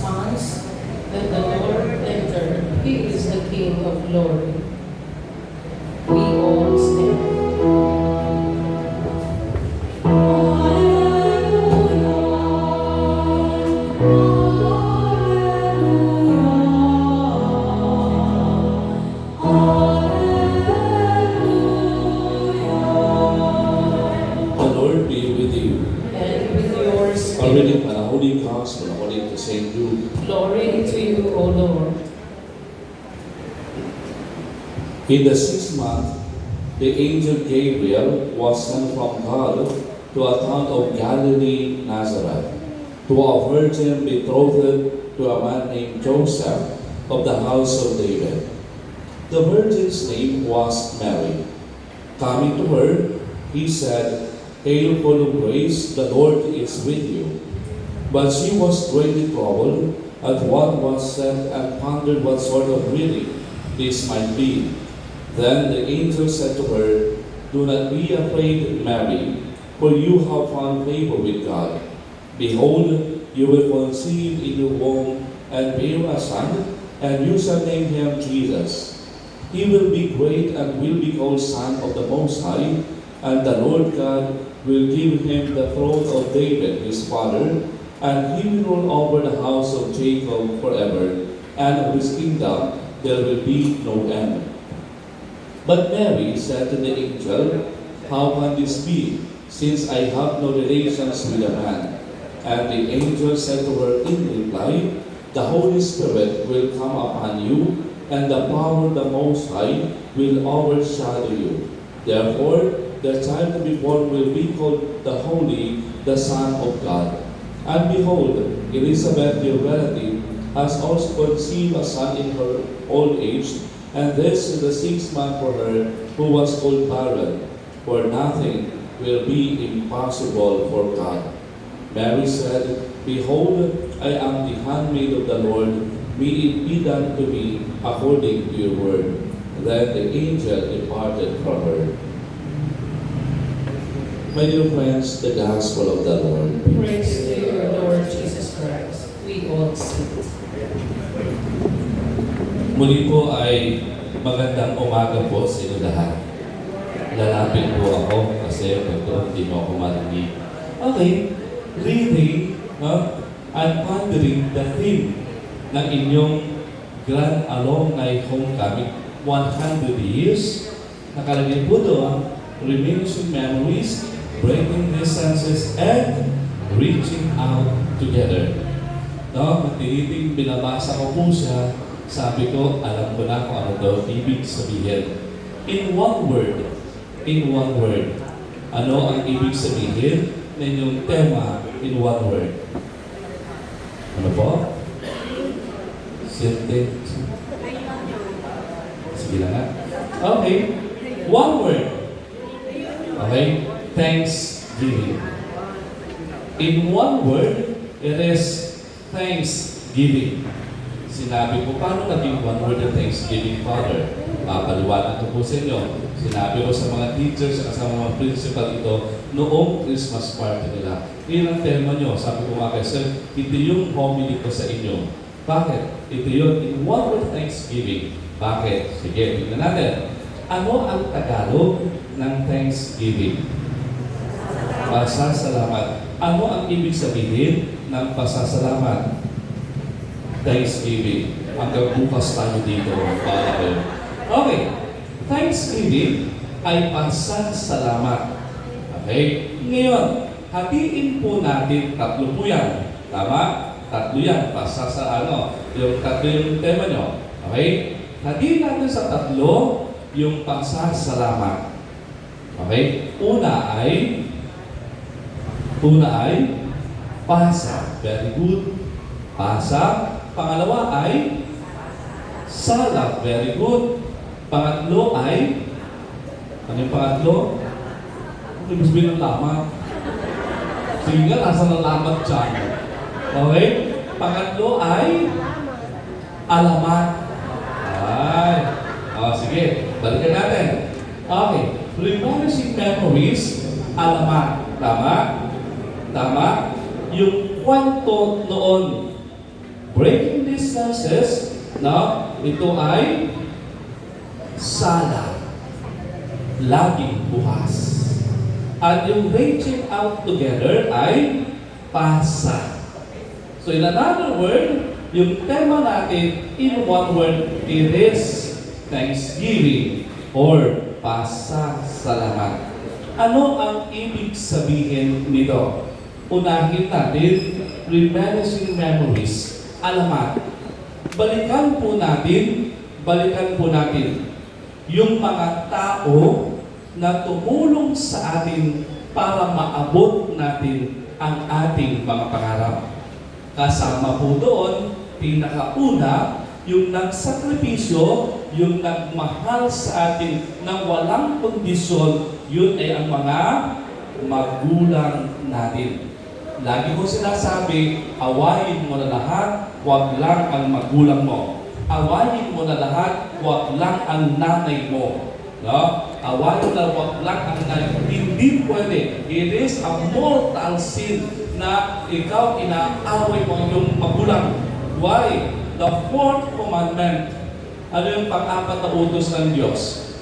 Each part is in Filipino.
response, then the Lord entered. He is the King of glory. We all stand. The Lord be with you. And with your A spirit. reading from the Holy Gospel according to St. Luke. Glory to you, O Lord. In the 6th month, the angel Gabriel was sent from God to a town of Galilee, Nazareth, to a virgin betrothed to a man named Joseph of the house of David. The virgin's name was Mary. Coming to her, he said, "Hail, full of grace, the Lord is with you." But she was greatly troubled at what was said and pondered what sort of greeting this might be. Then the angel said to her, "Do not be afraid, Mary, for you have found favor with God. Behold, you will conceive in your womb and bear a son, and you shall name him Jesus. He will be great and will be called Son of the Most High, and the Lord God will give him the throne of David his father, and he will rule over the house of Jacob forever, and of his kingdom there will be no end." But Mary said to the angel, "How can this be, since I have no relations with a man?" And the angel said to her in reply, "The Holy Spirit will come upon you, and the power of the Most High will overshadow you. Therefore, the child to be born will be called the Holy, the Son of God. And behold, Elizabeth, your relative, has also conceived a son in her old age, and this is the 6th month for her who was called barren, for nothing will be impossible for God." Mary said, "Behold, I am the handmaid of the Lord. Be it be done to me according to your word." Then the angel departed from her. My dear friends, the Gospel of the Lord. Praise to you, Lord Jesus Christ. We all sit. Muli po ay magandang umaga po sa inyo lahat. Lalapit po ako kasi ito, hindi mo ako marinig. Okay, reading and pondering the theme ng inyong Grand Alumni Homecoming 100 years. Nakalagay po doon, reminiscing memories, breaking distances, and reaching out together. No, tiniting binabasa ko po siya, sabi ko, alam ko na kung ano daw ibig sabihin. In one word, ano ang ibig sabihin ng inyong tema in one word? Ano po? Sente. Sige lang nga. Okay. One word. Okay? Thanksgiving. In one word, it is thanksgiving. Sinabi ko, paano naging one word ng Thanksgiving, Father? Papaliwanag ko po sa inyo. Sinabi ko sa mga teachers at sa mga principal ito noong Christmas party nila. Iyon ang tema nyo. Sabi ko nga kay Sir, ito yung homily ko sa inyo. Bakit? Ito yun, in one word Thanksgiving. Bakit? Sige, tignan natin. Ano ang Tagalog ng Thanksgiving? Pasasalamat. Ano ang ibig sabihin ng pasasalamat? Thanksgiving. Hanggang bukas tayo dito. Okay. Thanksgiving ay pasasalamat. Okay? Ngayon, hatiin po natin tatlo po yan. Tama? Tatlo yan. Yung tatlo yung tema nyo. Okay? Hatiin natin sa tatlo yung pasasalamat. Okay? Una ay pasa. Very good. Pasa. Pangalawa ay salad. Very good. Pangatlo ay ano yung pangatlo? Ibig sabihin ng lamat. Sige nga, nasa ng lamat dyan. Okay? Pangatlo ay alamat. Ay. Sige. Balikan natin. Okay. Reminiscing memories, alamat. Tama? Tama? Yung kwento noon, breaking distances, na ito ay sala, laging bukas. At yung reaching out together ay pasa. So in another word, yung tema natin in one word, it is thanksgiving or pasasalamat. Ano ang ibig sabihin nito? Unahin natin, reminiscing memories, alamat. Balikan po natin yung mga tao na tumulong sa atin para maabot natin ang ating mga pangarap. Kasama po doon, pinakauna, yung nagsakripisyo, yung nagmahal sa atin ng walang kondisyon, yun ay ang mga magulang natin. Lagi ko sinasabi, awayin mo na lahat, wag lang ang magulang mo. Awayin mo na lahat, wag lang ang nanay mo. No? Awayin na wag lang ang nanay. Hindi pwede. It is a mortal sin na ikaw inaaway mo yung magulang. Why? The fourth commandment. Ano yung pang-apat na utos ng Diyos?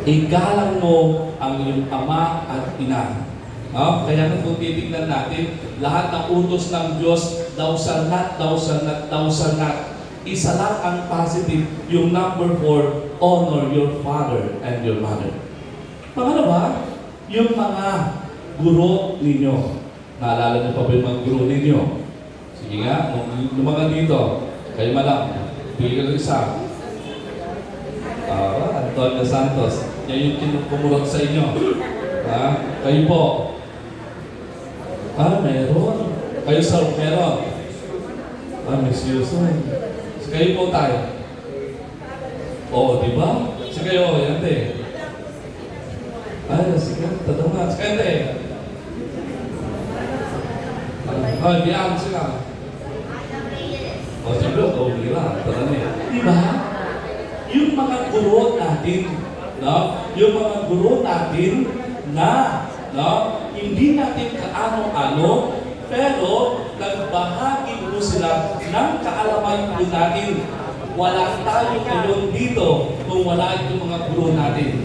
Igalang mo ang iyong ama at ina. No? Kaya kung titignan natin, lahat ng utos ng Diyos, thou shalt not, thou shalt not, thou shalt not. Isa lang ang positive, yung number 4, honor your father and your mother. Pangalawa, yung mga guro ninyo. Naalala niyo pa ba yung mga guro ninyo? Sige nga, yung mga dito, kayo malang, bigyan ng isa. Antonio Santos, yan yung kumurot sa inyo. Kayo po. Meron. Kayo sir, meron. Miss Yuson. So, kayo po tayo. Di ba? So, kayo, yan te. Sige, tatong nga. So, kayo te. Biyaan sila. Siyempre, bira. Tatang eh. Diba? Yung mga guro natin, no? Yung mga guro natin na, no? Hindi natin kaano-ano, pero nagbahagi po sila ng kaalaman po natin. Wala tayo ngayon dito kung wala yung mga guro natin.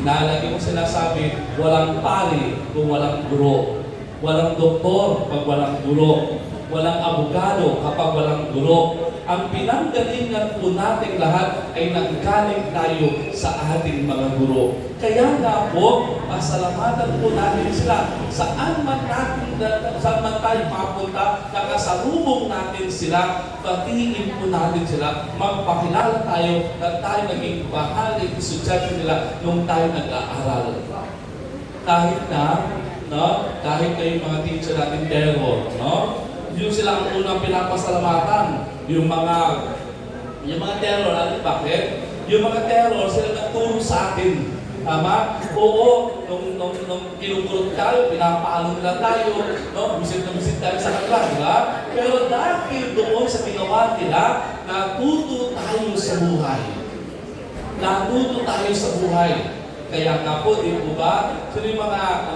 Sinalagi mo sinasabi, walang pari kung walang guro. Walang doktor pag walang guro. Walang abogado kapag walang guro. Ang pinanggalingan po natin lahat ay nanggaling tayo sa ating mga guro. Kaya nga po, pasalamatan po natin sila. Saan man tayo mapunta, nakasalubong natin sila, batiin po natin sila, magpakilala tayo na tayo naging bahagi ng estudyante nila nung tayo nag-aaral. Kahit kayo mga teacher natin terror, no? Yung sila ang unang pinapasalamatan. Yung mga terror, bakit? Yung mga terror, sila nagturo sa atin. Tama? Oo, nung kinukulot tayo, pinapaalam nila tayo, no? Bisit na bisit tayo sa kanila, di ba? Pero dahil doon sa ginawa nila, natuto tayo sa buhay. Natuto tayo sa buhay. Kaya nga po, di po ba? Sino yung mga,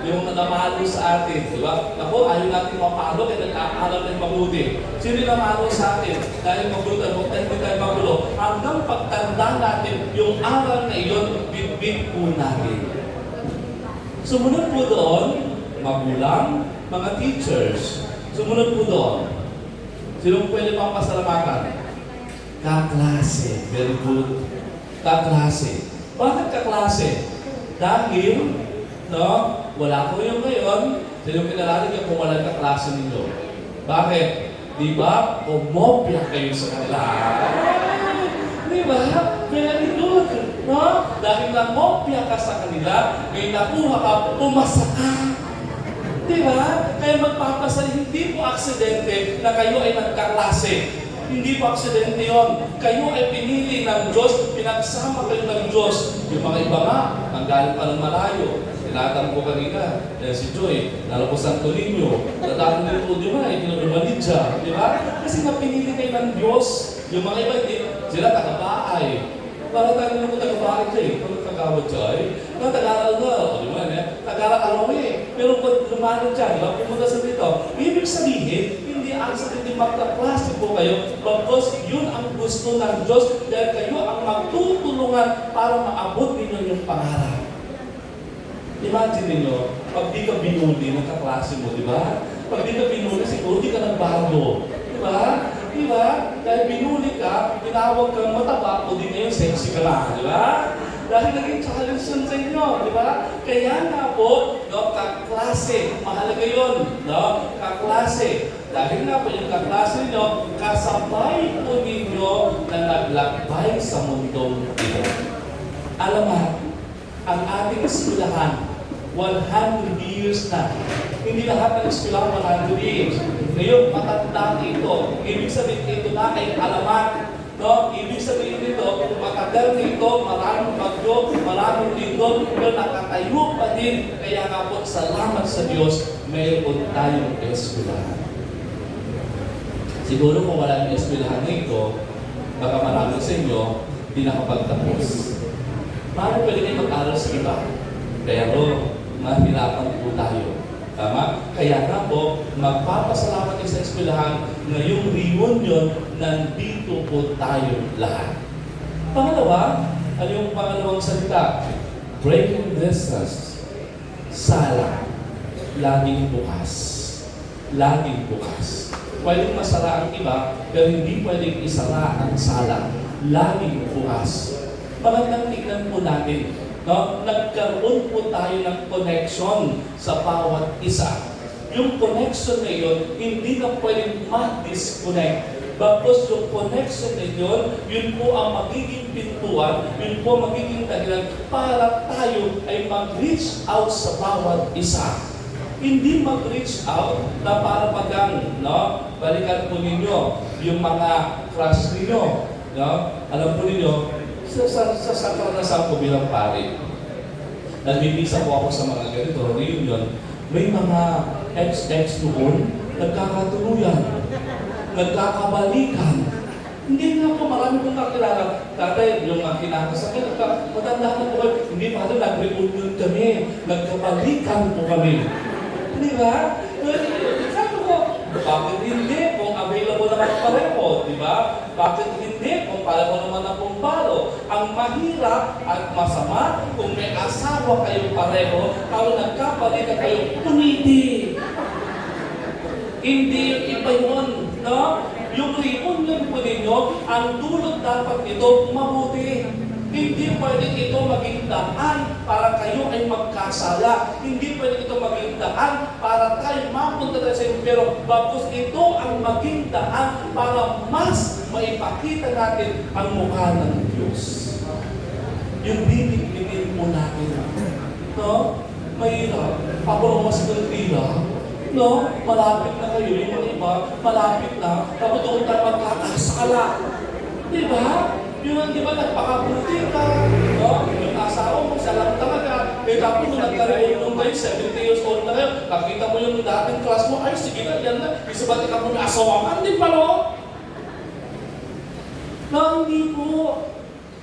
yung namalo sa atin, di ba? Ako, ayaw natin mapalo, kaya nag-aaral tayo mabuti. Sino yung namalo sa atin? Dahil magulo tayo, hindi tayo magulo. Hanggang pagtanda natin, yung aral na iyon, bit-bit po natin. Sumunod po doon, magulang, mga teachers. Sumunod po doon. Sinong pwede pang pasalamatan? Kaklase. Very good. Kaklase. Bakit kaklase? Dahil, wala ko yung ngayon, sino pinalalig yung kung walang kaklase ninyo. Bakit? Di ba? Umopya kayo sa kanila. Di ba? Very good. No? Dahil namopya ka sa kanila, may nakuha ka, pumasa ka. Di ba? Kaya magpapasal, hindi po aksidente na kayo ay nagkaklase. Hindi po aksidente yun. Kayo ay pinili ng Diyos, pinagsama kayo ng Diyos. Yung mga iba nga, ang galing pa ng malayo. Tinatanong ko kanina, si Joy, nalo ko Santo Niño, natanong din po, di ba, ikinurumanid siya, di ba? Kasi nga pinili kayo ng Diyos. Yung mga iba, sila taga-bahay. Para tayo naman taga-bahay siya eh. Kung kagawad siya eh. Taga-aral na, di ba, taga-aral eh. Pero pag lumanod siya, di ba, pumunta sa dito, ibig sabihin, hindi iniasa din magkaklase po kayo because yun ang gusto ng Diyos dahil kayo ang magtutulungan para maabot ninyo yung pangarap. Imagine niyo, pag di ka binuli ng kaklase mo, di ba? Pag di ka binuli, siguro di ka nagbago. Di ba? Di ba? Dahil binuli ka, tinawag kang mataba, o di ngayon sexy ka na, di ba? Dahil naging challenge yun sa inyo, di ba? Kaya nga po, no, kaklase, mahalaga yun, no? Kaklase. Dahil nga po yung kaklase nyo, kasabay po ninyo na naglakbay sa mundong ito. Alam mo, ang ating eskwelahan, 100 years na. Hindi lahat ng eskwelahan 100 years. Ngayon, matanda ito. Ibig sabihin ito na ay alamat. No? Ibig sabihin nito, matagal nito, maraming bagyo, maraming lindol, pero nakatayo pa din. Kaya nga po, salamat sa Diyos, mayroon tayong eskwelahan. Siguro kung wala yung eskwelahan nito, baka marami sa inyo, hindi nakapagtapos. Paano pwede kayo mag-aral sa iba? Kaya po, mahirapan po tayo. Tama? Kaya nga po, magpapasalamat kayo sa eskwelahan ngayong reunion, nandito po tayo lahat. Pangalawa, ano yung pangalawang salita? Breaking distance. Sala. Laging bukas. Laging bukas. Pwedeng masara ang iba, pero hindi pwedeng isara ang sala. Laging bukas. Magandang tignan po natin. No? Nagkaroon po tayo ng connection sa bawat isa. Yung connection na yun, hindi na pwedeng ma-disconnect. Bakos yung connection na yun po ang magiging pintuan, yun po ang magiging dahilan para tayo ay mag-reach out sa bawat isa. Hindi mag-reach out na para pagang, no? Balikan po ninyo yung mga crush ninyo. No? Alam po ninyo, sa karanasan ko bilang pare, nagbibisa po ako sa mga ganito, reunion, may mga ex-ex noon, nagkakatuluyan, nagkakabalikan. Hindi nga po, marami kong kakilala. Tatay, yung kinakasakit, matanda na po, hindi pa rin nag-reunion kami, nagkabalikan po kami. Di ba? Sabi ko, bakit hindi? Kung available naman pareho, di ba? Bakit hindi? Kung pareho naman na pong palo. Ang mahirap at masama, kung may asawa kayo pareho, kalau nagkapalitan kayo, tumiti. Hindi yung iba yun, no? Yung reunion po ninyo, ang dulot dapat nito mabuti. Hindi pwede ito maging daan para kayo ay magkasala. Hindi pwede ito maging daan para tayo mapunta tayo sa impyerno. Bakit ito ang maging daan para mas maipakita natin ang mukha ng Diyos. Yung bibig-bibig mo natin. No? Mahirap. Pabro mas kultira. No? Malapit na kayo. Yung iba, malapit na. Tapos doon tayo magkakasala. Diba? Yung di ba nagpakabuti ka, no? Yung asawa mo, siya lang talaga. Eh tapos nung nagkaroon nung kayo, 70 years old na kayo, nakita mo yung dating class mo, ay sige na, yan na. Isa ba ka mo na asawa ka? Hindi pa, no? No, hindi po.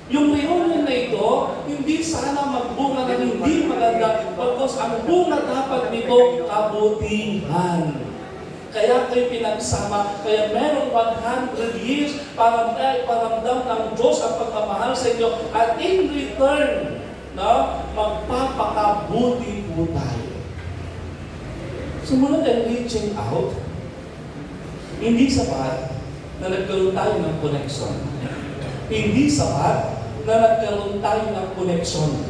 Yung reunion na ito, hindi sana magbunga na hindi maganda, because ang bunga dapat nito, kabutihan. Kaya kayo pinagsama, kaya meron 100 years para paramdam ng Diyos ang pagmamahal sa inyo. At in return, no, magpapakabuti po tayo. Sumunod ang reaching out, hindi sapat na nagkaroon tayo ng connection. Hindi sapat na nagkaroon tayo ng connection.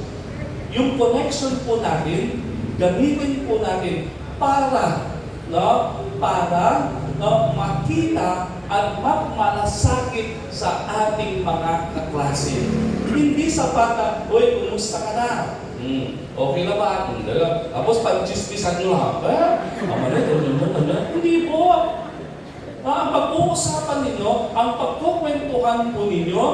Yung connection po natin, gamitin po natin para makita at magmalasakit sa ating mga kaklase. Hindi sapat na, "Uy, kumusta ka na? Okay na ba?" Tapos pag-chismisan nyo lang, hindi po. Ang pag-uusapan ninyo, ang pagkukwentuhan po ninyo,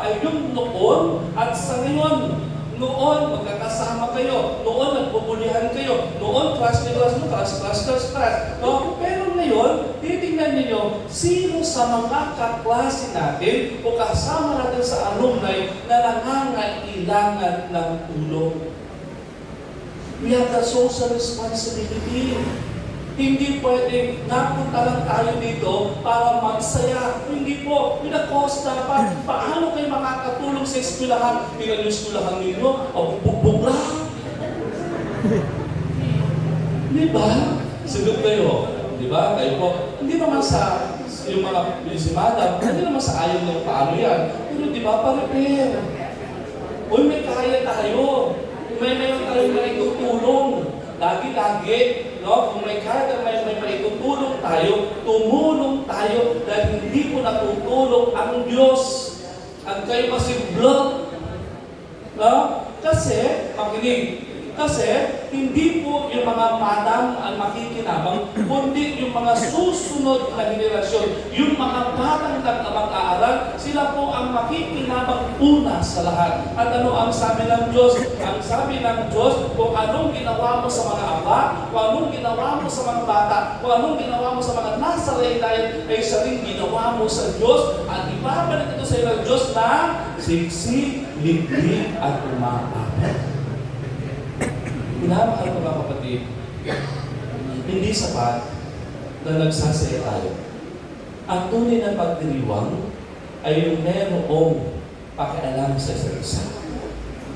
ay yung noon at sa ngayon. Noon, magkakasama kayo. Noon, nagbubulihan kayo. Noon, crush. No? Pero ngayon, titingnan niyo sino sa mga kaklase natin o kasama natin sa alumni na nangangailangan ng tulong. We have the social responsibility. Hindi pwede napunta lang tayo dito para magsaya. Hindi po. Pinakos dapat. Paano kayo makakatulong sa eskwelahan? Tingnan yung eskwelahan ninyo. O bugbog lang. Di ba? Sagot kayo. Di ba? Kayo po. Hindi naman sa yung mga bilisimada, hindi naman sa ayaw ng paano yan. Pero di ba? Pa-repair. Uy, may kaya tayo. May tayo na itutulong. Lagi-lagi. No? Kung may kaya may maitutulong tayo, tumulong tayo dahil hindi po natutulong ang Diyos. At kayo masiblo. No? Kasi, makinig, kasi hindi po yung mga madam ang makikinabang, kundi yung mga susunod na henerasyon, yung mga batang mag-aaral, sila po ang makikinabang una sa lahat. At ano ang sabi ng Diyos? Ang sabi ng Diyos, kung anong ginawa mo sa mga ama, kung anong ginawa mo sa mga bata, kung anong ginawa mo sa mga nasa laylayan, ay siya rin ginawa mo sa Diyos, at ibabalik ito sa iyo ng Diyos na siksik, liglig, at umaapat. Minamahal ko mga kapatid, hindi sapat na nagsasaya tayo. Ang tunay na pagdiriwang ay yung merong pakialam sa isa't isa.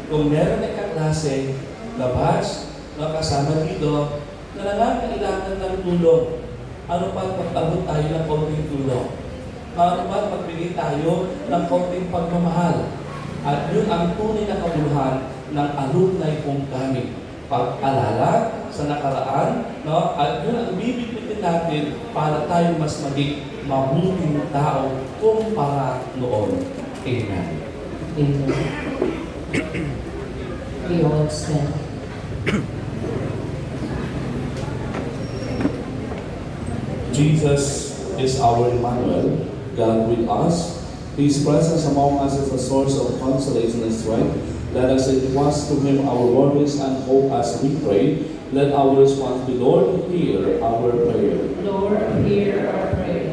Kung meron ay kaklase, labas, kasama dito, na nangangailangan ng tulong, ano pa pag-abot tayo ng konting tulong? Ano pa pagbigay tayo ng konting pagmamahal? At yun ang tunay na kabuluhan ng alumni kong kami. Pag-alala sa nakaraan, no? At yun ang bibigyan natin para tayo mas maging mabuting tao kumpara noon. Amen. Amen. We all stand. Jesus is our Emmanuel, God with us. His presence among us is a source of consolation and strength. Let us entrust to Him our worries and hope as we pray. Let our response be, Lord, hear our prayer. Lord, hear our prayer.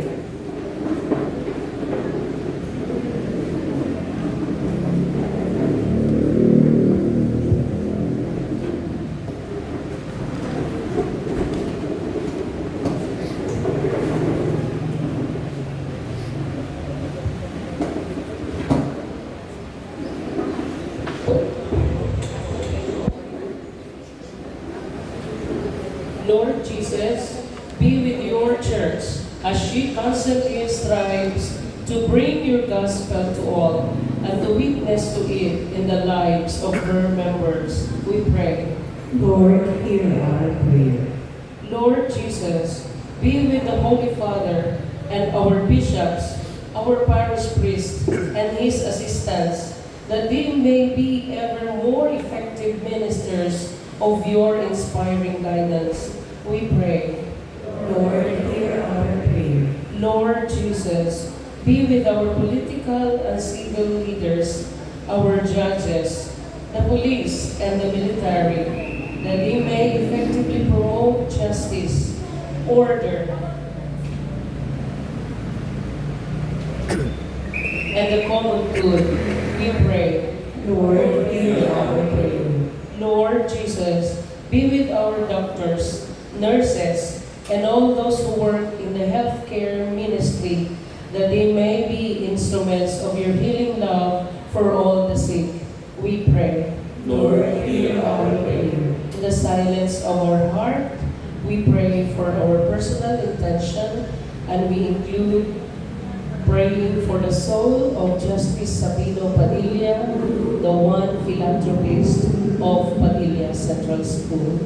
Lord Jesus, be with your church as she constantly strives to bring your gospel to all and to witness to it in the lives of her members. We pray. Lord, hear our prayer. Lord Jesus, be with the Holy Father and our bishops, our parish priest, and his assistants, that they may be ever more effective ministers of your inspiring guidance. We pray. Lord, hear our prayer. Lord Jesus, be with our political and civil leaders, our judges, the police, and the military, that they may effectively promote justice, order, and the common good. We pray. Lord, hear our prayer. Lord Jesus, be with our doctors, nurses, and all those who work in the healthcare ministry, that they may be instruments of your healing love for all the sick. We pray. Lord, hear our prayer. In the silence of our heart, we pray for our personal intention, and we include praying for the soul of Justice Sabino Padilla, the one philanthropist of Padilla Central School.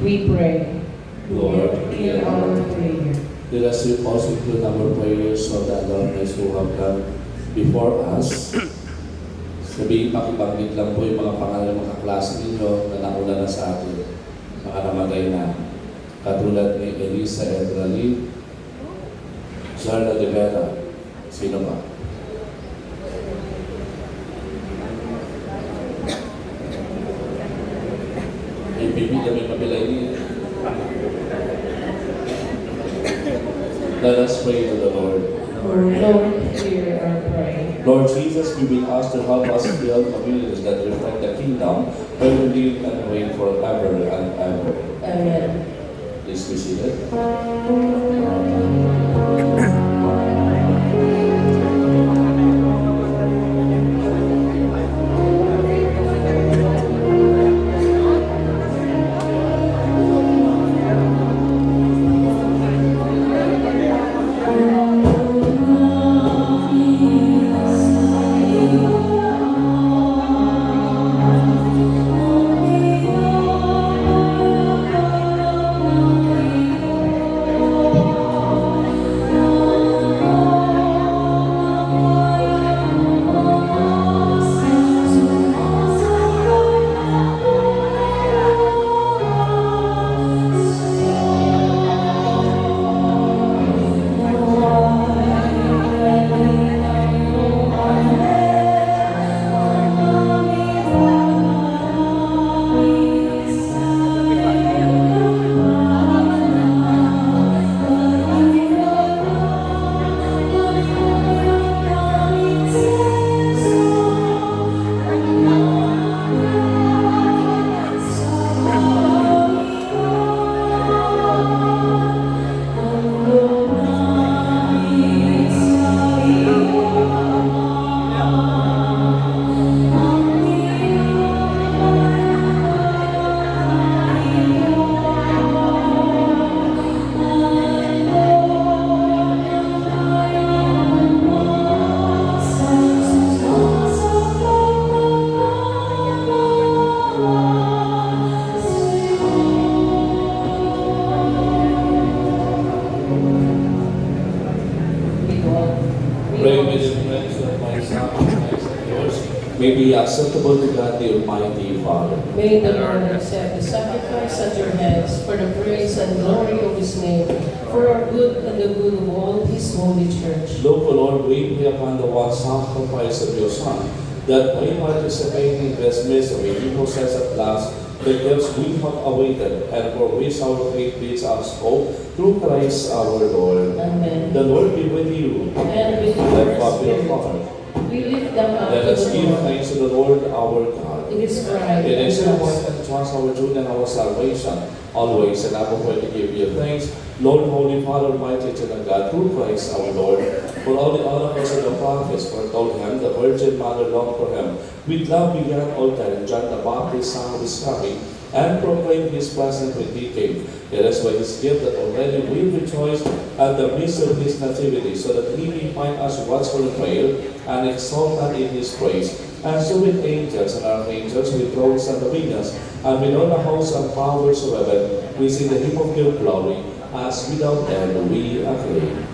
We pray. Lord, hear our prayer. let us also include our prayers of the alumni who have come before us. Sabihin, pakibanggit lang po yung mga pangalan ng mga klase ninyo na nauna na sa atin, mga namatay na. Katulad ni Elisa Edrali, Zarla de Vera, sino ba? Ibibig na may mabilay niya. Let us pray to the Lord. Lord, hear our prayer. Lord Jesus, be with us to help us build communities that reflect the kingdom, where we live and reign forever and ever. Amen. Please be seated. Pray with the friends that my sacrifice and yours may be acceptable to God the Almighty Father. May the Lord accept the sacrifice at your hands for the praise and glory of his name, for our good and the good of all his holy church. Look, O Lord, greatly upon the one sacrifice of your Son, that by participating in this misery, we possess at last the gifts we have awaited, and for which our faith bids us hope, through Christ our Lord. Amen. The Lord be with you. And with Let your God be spirit, heart. we lift them up Let to us the give Lord. thanks to the Lord our God. It is right It is and important just. and trust our truth and our salvation, always, and I'm going to give you thanks, Lord, Holy Father, Almighty, eternal God, through Christ our Lord, for all the oracles of the prophets foretold him, the Virgin Mother longed for him. With love began all time, John the Baptist sang of his coming, and proclaimed his presence when he came. It is by his gift that already we rejoice at the midst of his nativity, so that he may find us watchful in prayer and exalted in his praise. And so with angels and archangels, with thrones and dominions, and with all the hosts and powers of heaven, we sing the hymn of your glory, as without end we acclaim.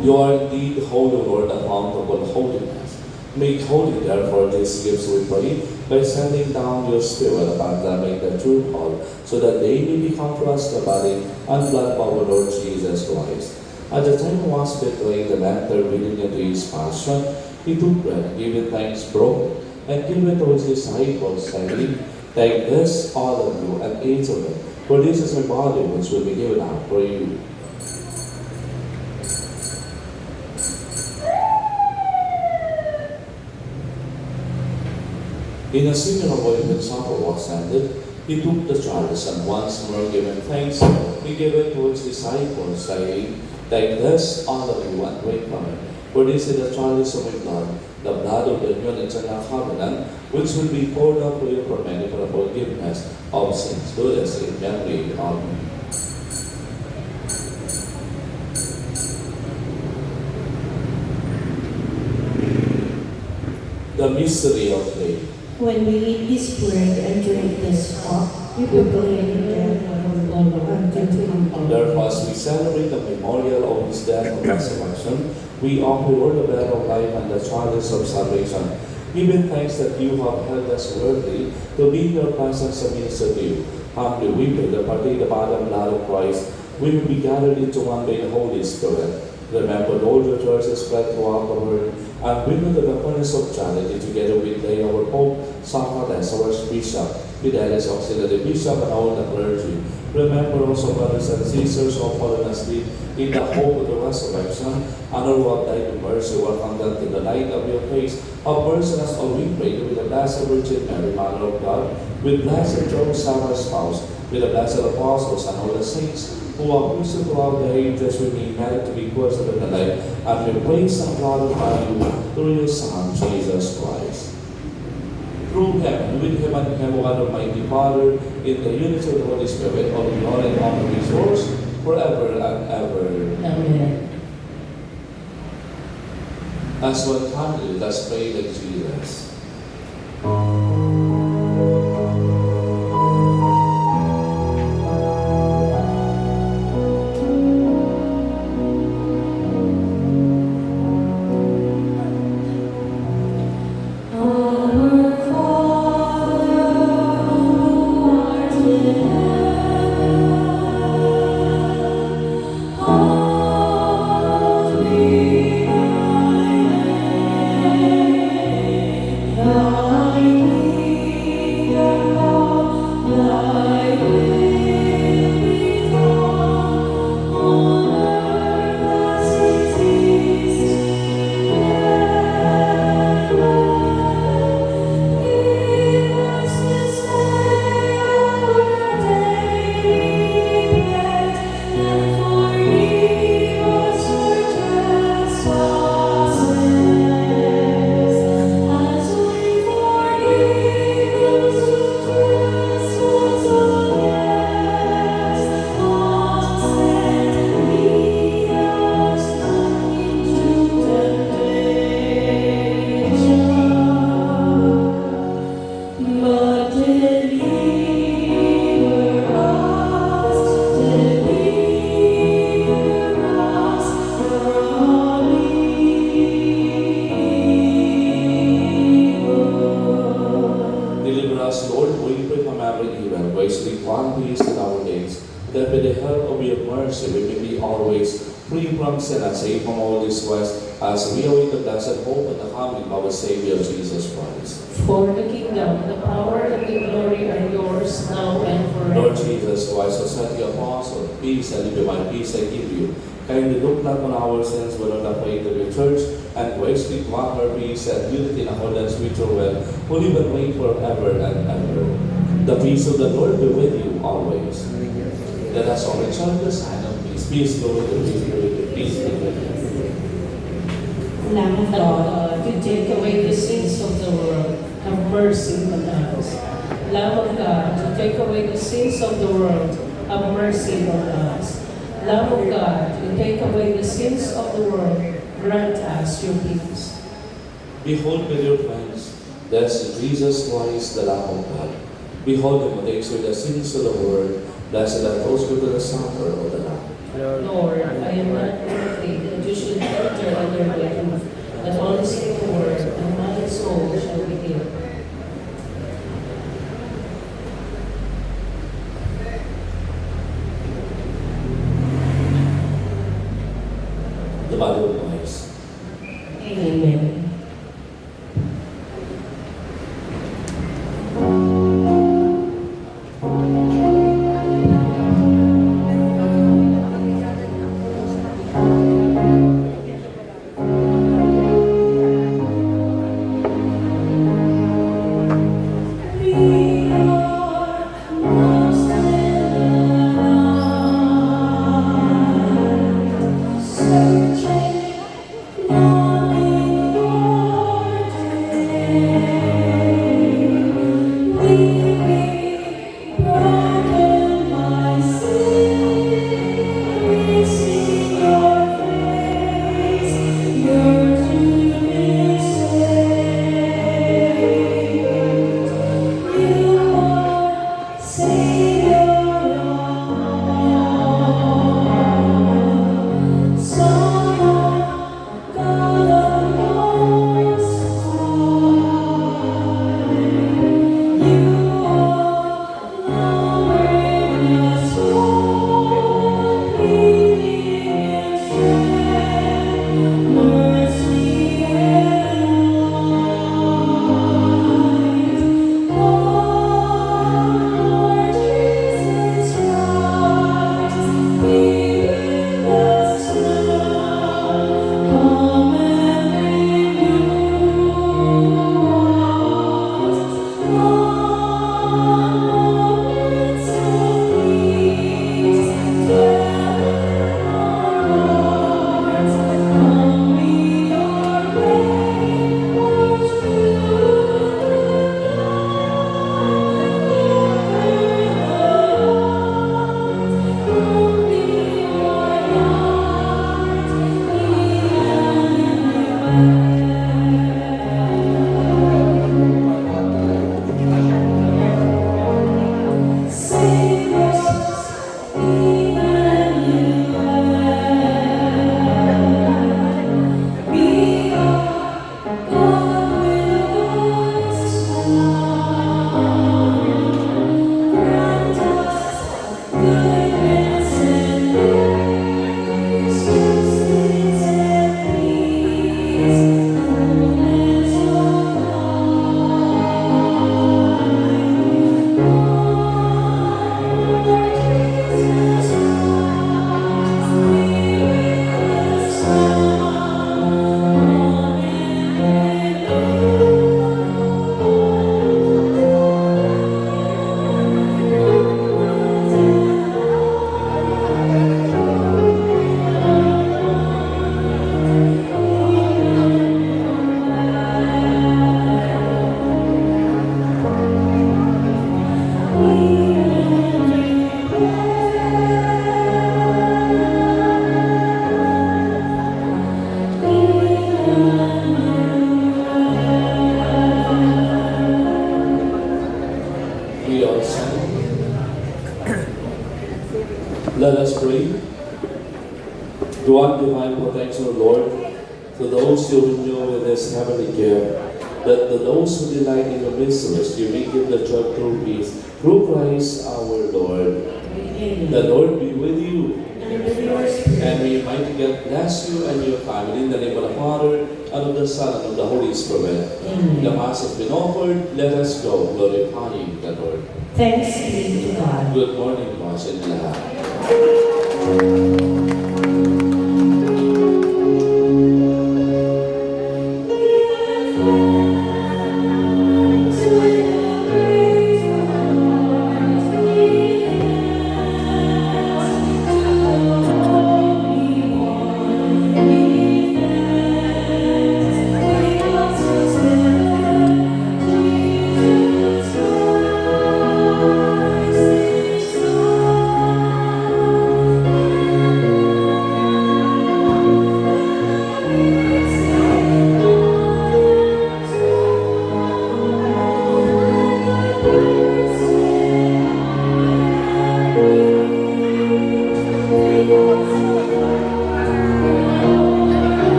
You are indeed holy, Lord, the fount of all holiness. Make holy, therefore, these gifts, we pray, by sending down your Spirit upon them in the true hall, so that they may become for us the body and blood of our Lord Jesus Christ. At the time he was betrayed and entered within into his passion, he took bread, and gave thanks, broke, and gave it to his disciples, saying, Take this, all of you, and eat of it, for this is my body, which will be given up for you. In a similar way, when supper was ended, he took the chalice and once more giving thanks, he gave it to his disciples, saying, "Take this, all of you, and drink from it. For this is the chalice of my blood, the blood of the new and eternal covenant, which will be poured out for you for many for the forgiveness of sins. Do this in memory of me." The mystery of faith. When we eat this bread and drink this cup, we proclaim the death of our Lord until he comes. Therefore, as we celebrate the memorial of his death and resurrection, we offer the bread of life and the chalice of salvation, giving thanks that you have held us worthy to be in your presence and minister to you. Humbly we pray that partake the body and blood of Christ, we will be gathered into one by the Holy Spirit. Remember, Lord, your church is spread throughout the world, and bring into the furnace of charity, together with Day, our Pope, Sacraments, our Bishop, Fidelis Auxiliary Bishop, and all the clergy. Remember also brothers and sisters who have fallen asleep in the hope of the resurrection, and all who have died in mercy, welcome them to the light of your face. Have mercy on us all, we pray, with the Blessed Virgin Mary, Mother of God, with Blessed Joseph, our spouse, with the blessed apostles and all the saints, who are risen throughout the ages, we may merit to be cursed in the life, and we praise and glorify you through your Son, Jesus Christ. Through him, and with him, and him, one Almighty Father, in the unity of the Holy Spirit, all glory and honor is yours, forever and ever. Amen. As one family, let's pray like Jesus. Deliver us, Lord, we pray from every evil, graciously grant peace in our days, that by the help of your mercy we may be always free from sin and safe from all distress, as we await the blessed hope and the coming of our Savior Jesus Christ. For the kingdom, the power, and the glory are yours, now and forever. Lord Jesus Christ, who said to the apostle, "Peace I leave you, my peace I give you," kindly look not on our sins, but on the faith of your church, and graciously grant her peace and unity in accordance with your will, who live and reign forever and ever. The peace of the Lord be with you always. Let us all chant the sign of peace. Peace, Lord, and peace be with you. Peace be with you. Lamb of God, you take away the sins of the world, have mercy on us. Lamb of God, you take away the sins of the world, have mercy on us. Lamb of God, you take away the sins of the world, grant us your peace. Behold, my dear friends, this is Jesus Christ, the Lamb of God. Behold him who takes away the sins of the world. Blessed are those who go to the supper of the Lamb. Lord, I am not worthy that you should enter under my roof, but only say the word, and my soul shall be healed. The body of Christ. Amen. grant, O Lord, to those you renew with this heavenly gift, that those who delight in your mysteries, you may give the joy through peace, through Christ our Lord. The Lord be with you. And with your spirit. And may Almighty God bless you and your family in the name of the Father, and of the Son, and of the Holy Spirit. Amen. The Mass has been offered. Let us go glorifying the Lord. Thanks be to God. Good morning po sa inyo lahat.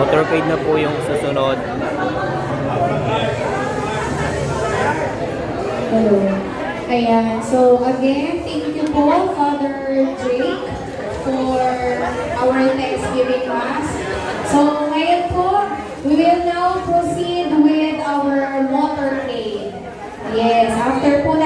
Motorcade na po yung susunod. Hello. Ayan. So, again, thank you po, Father Drake, for our Thanksgiving Mass. So, ngayon po, we will now proceed with our motorcade. Yes, after po